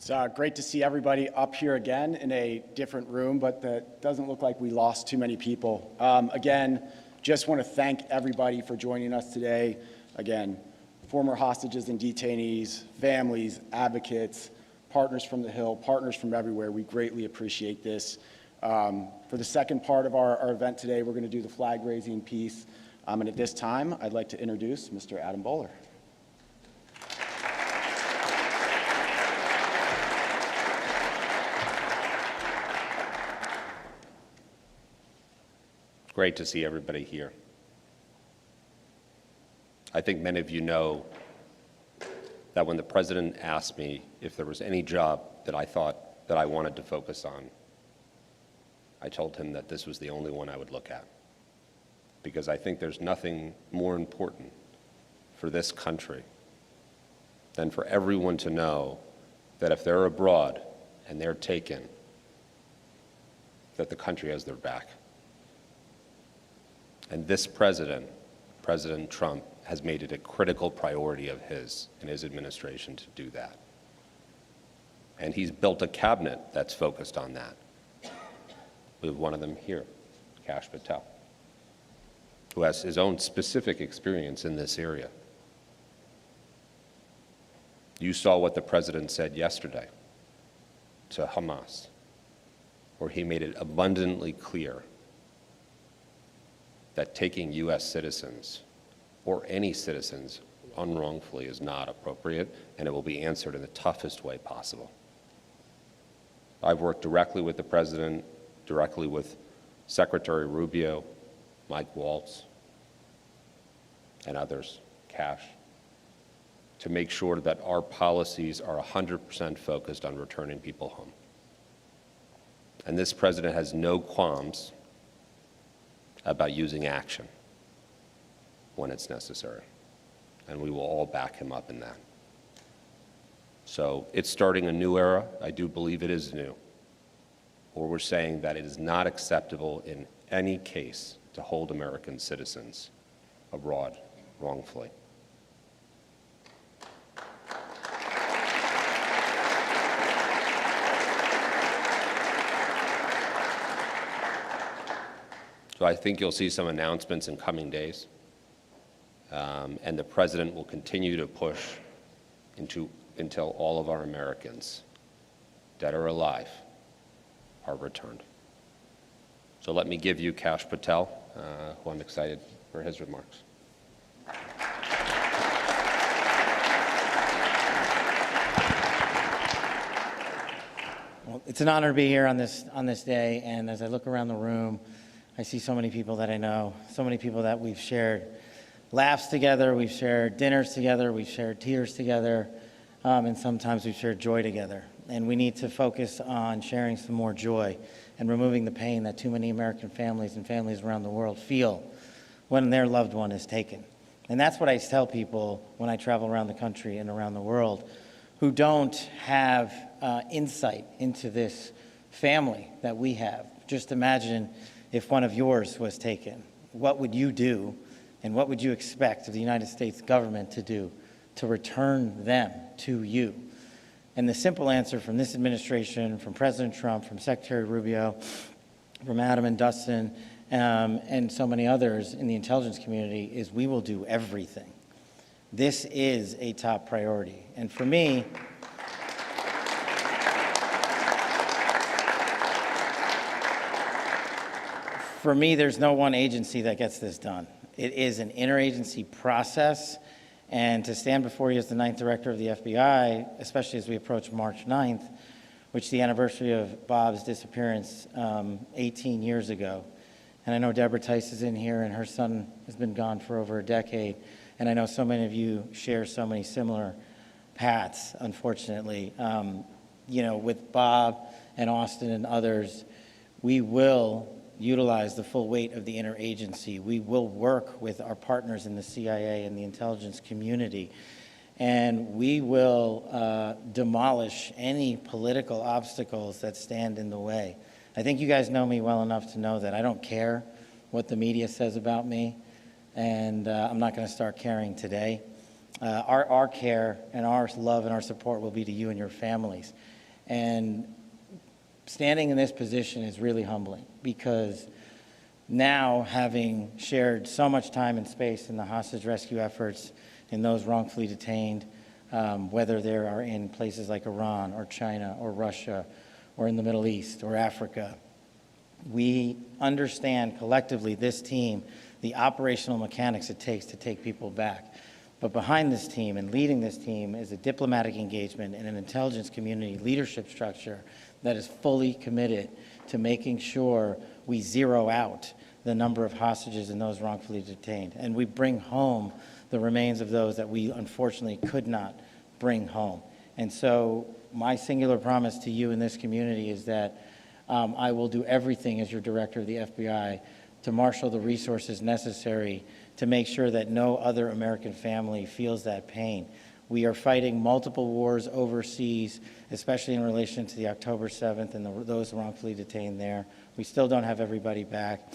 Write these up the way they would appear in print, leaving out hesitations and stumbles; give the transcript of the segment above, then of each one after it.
It's great to see everybody up here again in a different room, but that doesn't look like we lost too many people. Again, just want to thank everybody for joining us today. Again, former hostages and detainees, families, advocates, partners from the Hill, partners from everywhere. We greatly appreciate this. For the second part of our event today, we're going to do the flag raising piece. And at this time, I'd like to introduce Mr. Adam Boehler. Great to see everybody here. I think many of you know that when the President asked me if there was any job that I thought that I wanted to focus on, I told him that this was the only one I would look at, because I think there's nothing more important for this country than for everyone to know that if they're abroad and they're taken, that the country has their back. And this president, President Trump, has made it a critical priority of his and his administration to do that. And he's built a cabinet that's focused on that. We have one of them here, Kash Patel, who has his own specific experience in this area. You saw what the president said yesterday to Hamas, where he made it abundantly clear that taking U.S. citizens or any citizens unwrongfully is not appropriate, and it will be answered in the toughest way possible. I've worked directly with the president, directly with Secretary Rubio, Mike Waltz, and others, Kash, to make sure that our policies are 100% focused on returning people home. And this president has no qualms about using action when it's necessary. And we will all back him up in that. So it's starting a new era. I do believe it is new. Or we're saying that it is not acceptable in any case to hold American citizens abroad wrongfully. So I think you'll see some announcements in coming days. And the president will continue to push until all of our Americans, dead or alive, are returned. So let me give you Kash Patel, who I'm excited for his remarks. Well, it's an honor to be here on this day, and as I look around the room, I see so many people that I know, so many people that we've shared laughs together, we've shared dinners together, we've shared tears together, and sometimes we've shared joy together. And we need to focus on sharing some more joy and removing the pain that too many American families and families around the world feel when their loved one is taken. And that's what I tell people when I travel around the country and around the world who don't have insight into this family that we have. Just imagine if one of yours was taken. What would you do, and what would you expect of the United States government to do to return them to you? And the simple answer from this administration, from President Trump, from Secretary Rubio, from Adam and Dustin, and so many others in the intelligence community is we will do everything. This is a top priority. And for me, there's no one agency that gets this done. It is an interagency process, and to stand before you as the 9th Director of the FBI, especially as we approach March 9th, which is the anniversary of Bob's disappearance 18 years ago. And I know Deborah Tice is in here, and her son has been gone for over a decade, and I know so many of you share so many similar paths, unfortunately. With Bob and Austin and others, we will utilize the full weight of the interagency. We will work with our partners in the CIA and the intelligence community, and we will demolish any political obstacles that stand in the way. I think you guys know me well enough to know that I don't care what the media says about me, and I'm not going to start caring today. our care and our love and our support will be to you and your families. And standing in this position is really humbling, because now, having shared so much time and space in the hostage rescue efforts in those wrongfully detained, whether they are in places like Iran or China or Russia or in the Middle East or Africa, we understand collectively, this team, the operational mechanics it takes to take people back. But behind this team and leading this team is a diplomatic engagement and an intelligence community leadership structure that is fully committed to making sure we zero out the number of hostages and those wrongfully detained. And we bring home the remains of those that we unfortunately could not bring home. And so my singular promise to you in this community is that I will do everything as your director of the FBI to marshal the resources necessary to make sure that no other American family feels that pain. We are fighting multiple wars overseas, especially in relation to the October 7th and those wrongfully detained there. We still don't have everybody back.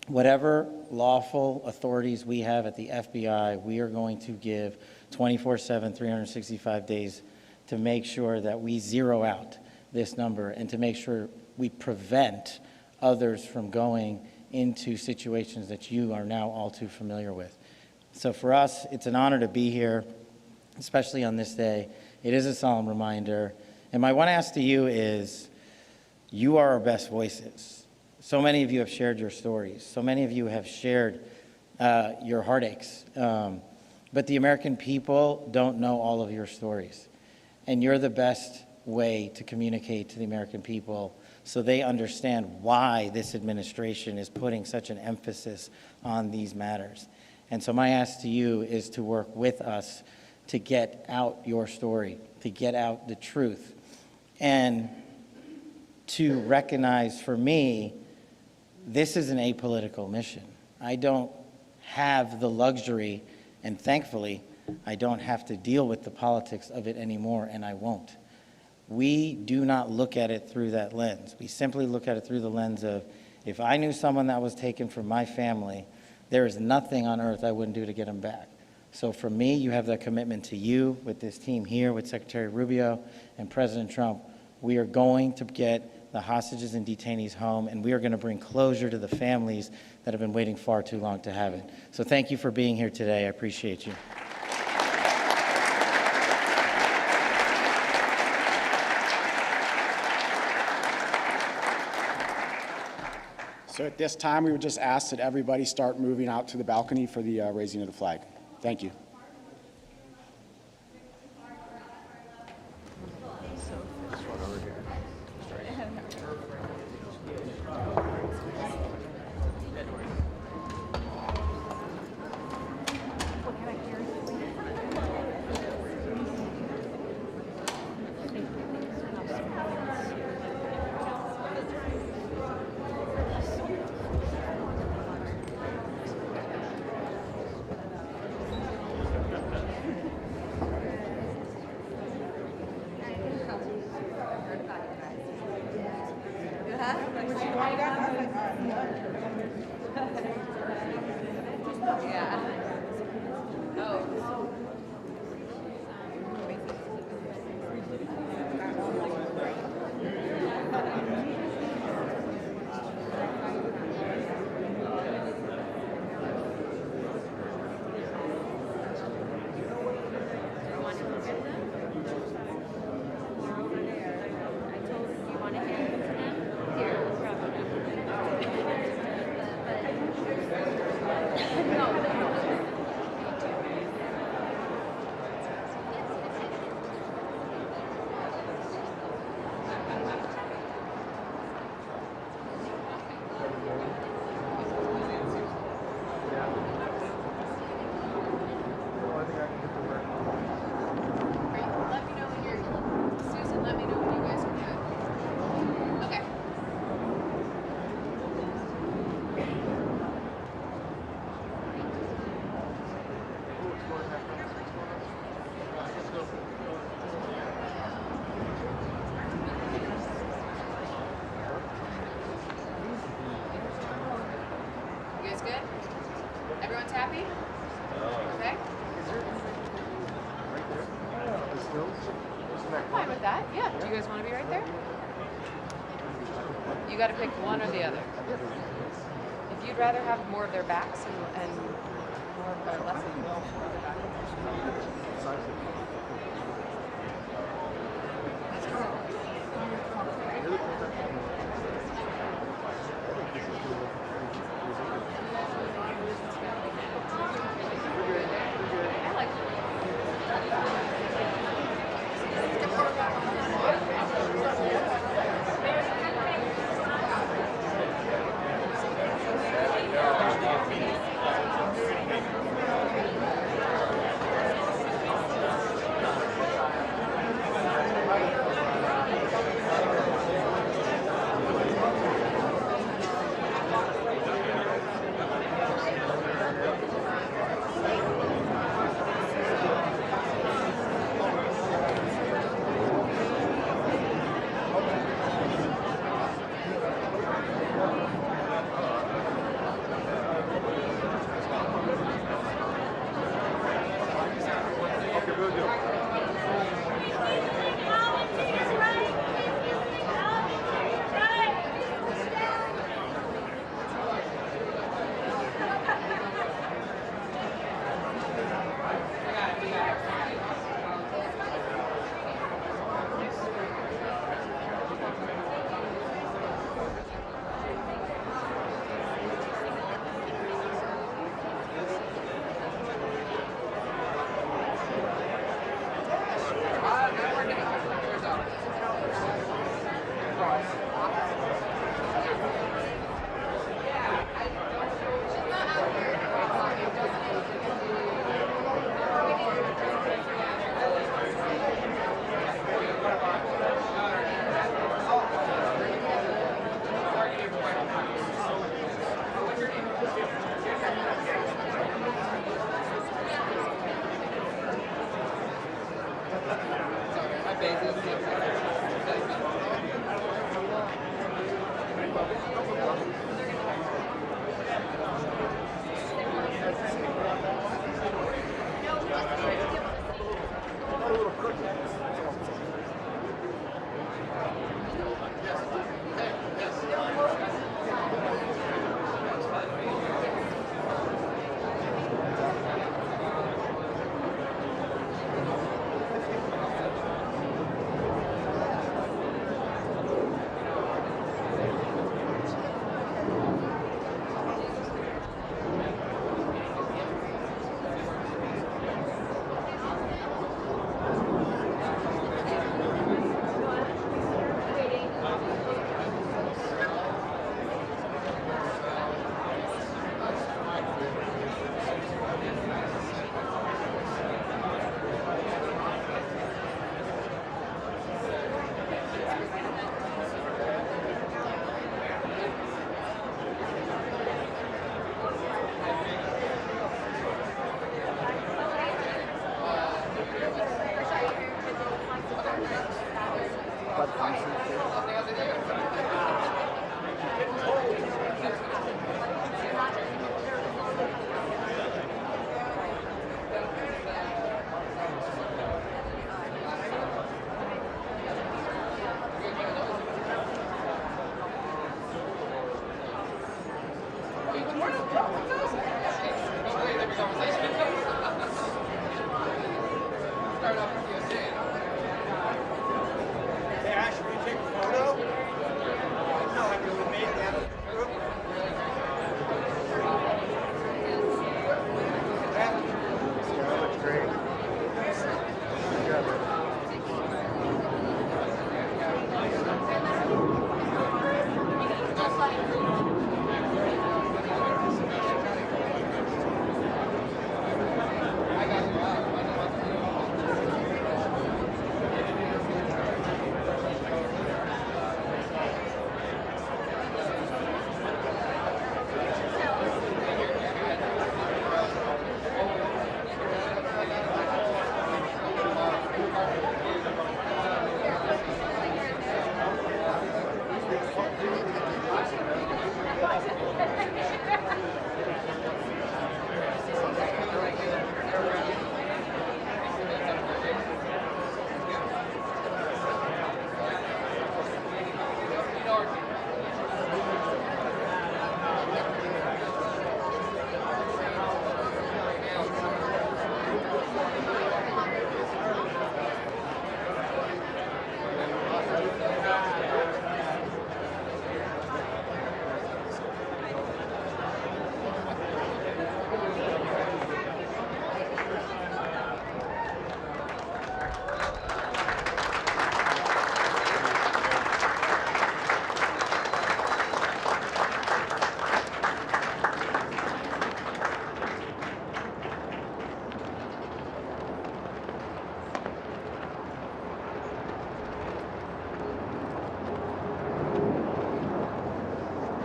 Whatever lawful authorities we have at the FBI, we are going to give 24/7, 365 days to make sure that we zero out this number and to make sure we prevent others from going into situations that you are now all too familiar with. So for us, it's an honor to be here, especially on this day. It is a solemn reminder. And my one ask to you is, you are our best voices. So many of you have shared your stories. So many of you have shared your heartaches. But the American people don't know all of your stories. And you're the best way to communicate to the American people so they understand why this administration is putting such an emphasis on these matters. And so my ask to you is to work with us to get out your story, to get out the truth, and to recognize, for me, this is an apolitical mission. I don't have the luxury, and thankfully, I don't have to deal with the politics of it anymore, and I won't. We do not look at it through that lens. We simply look at it through the lens of, if I knew someone that was taken from my family, there is nothing on earth I wouldn't do to get them back. So for me, you have that commitment to you with this team here, with Secretary Rubio and President Trump. We are going to get the hostages and detainees home, and we are going to bring closure to the families that have been waiting far too long to have it. So thank you for being here today. I appreciate you. So at this time, we would just ask that everybody start moving out to the balcony for the raising of the flag. Thank you. What? Yeah. Do you guys want to be right there? You got to pick one or the other. If you'd rather have more of their backs and more of their less of their backs. But